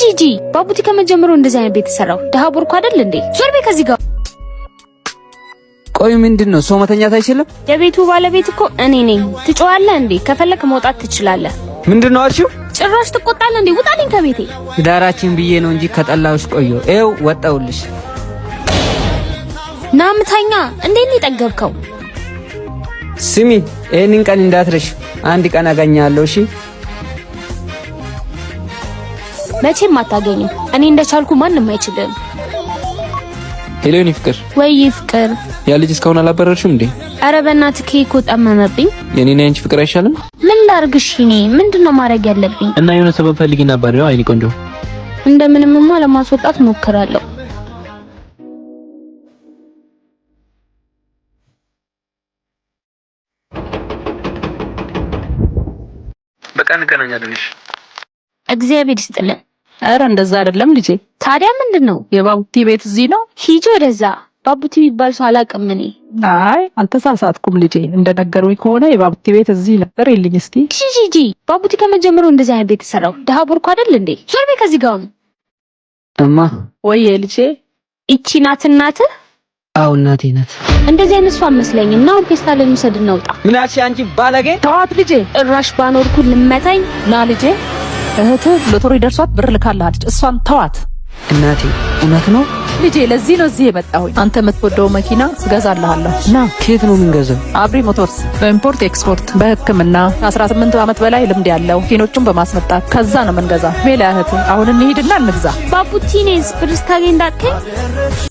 ጂጂ ባቡቲ ከመጀመሩ እንደዚህ አይነት ቤት ሰራው ደሃ ቦርኮ አይደል እንዴ? ዞር ቤት ከዚህ ጋር ቆይ ምንድነው? ሰው መተኛት አይችልም? የቤቱ ባለቤት እኮ እኔ ነኝ። ትጮዋለህ እንዴ? ከፈለክ መውጣት ትችላለህ። ምንድነው አልሽው? ጭራሽ ትቆጣለህ እንዴ? ውጣልኝ ከቤቴ። ዳራችን ብዬ ነው እንጂ ከጠላውሽ ቆየሁ። ኤው ወጣውልሽ። ናምታኛ እንዴት ነው የጠገብከው? ስሚ ይሄንን ቀን እንዳትረሽ። አንድ ቀን አገኛለሁ። እሺ መቼም አታገኝም። እኔ እንደቻልኩ ማንንም አይችልም። ሄሎኒ ፍቅር ወይ ፍቅር ያ ልጅ እስካሁን አላበረርሽም እንዴ? አረ በእናትህ ኬክ ጠመመብኝ። የኔና ያንቺ ፍቅር አይሻልም? ምን ላርግሽ? እኔ ምንድነው ማድረግ ያለብኝ? እና የሆነ ሰበብ ፈልጊ ነበር። ያው አይኔ ቆንጆ እንደምንምማ ለማስወጣት ሞክራለሁ። በቃ እንገናኛለን። እሺ እግዚአብሔር ይስጥልን። አረ እንደዛ አይደለም ልጄ። ታዲያ ምንድነው? የባቡቲ ቤት እዚህ ነው። ሂጂ ወደዛ። ባቡቲ የሚባል ሰው አላውቅም እኔ። አይ አልተሳሳትኩም ልጄ። እንደነገሩኝ ከሆነ የባቡቲ ቤት እዚህ ነበር። ይልኝ እስቲ ጂጂ ባቡቲ ከመጀመሩ እንደዚህ አይነት ቤት ሰራው ደሃ ቦርኮ አይደል እንዴ? ዞር ቤት ከዚህ ጋር። እማ ወይ ልጄ እቺ ናት እናትህ? አው እናቴ ናት። እንደዚህ አይነት ሰው መስለኝና ኦርኬስትራ ልንሰድ እናውጣ። ምን አልሽ አንቺ ባለጌ? ተዋት ልጄ። እራሽ ባኖርኩ ልመታኝ። ና ልጄ እህትህ ሎተሪ ደርሷት ብር ልካለች። እሷን ተዋት። እናቴ እውነት ነው ልጄ። ለዚህ ነው እዚህ የመጣሁኝ። አንተ የምትወደው መኪና እገዛልሃለሁ። ና። ከየት ነው የምንገዛው? አብሪ ሞተርስ በኢምፖርት ኤክስፖርት በሕክምና 18 ዓመት በላይ ልምድ ያለው መኪኖቹን በማስመጣት ከዛ ነው የምንገዛ። ሜላ እህት አሁን እንሂድና እንግዛ። ባቡቲ ነስ ብር ስታገኝ እንዳትከኝ።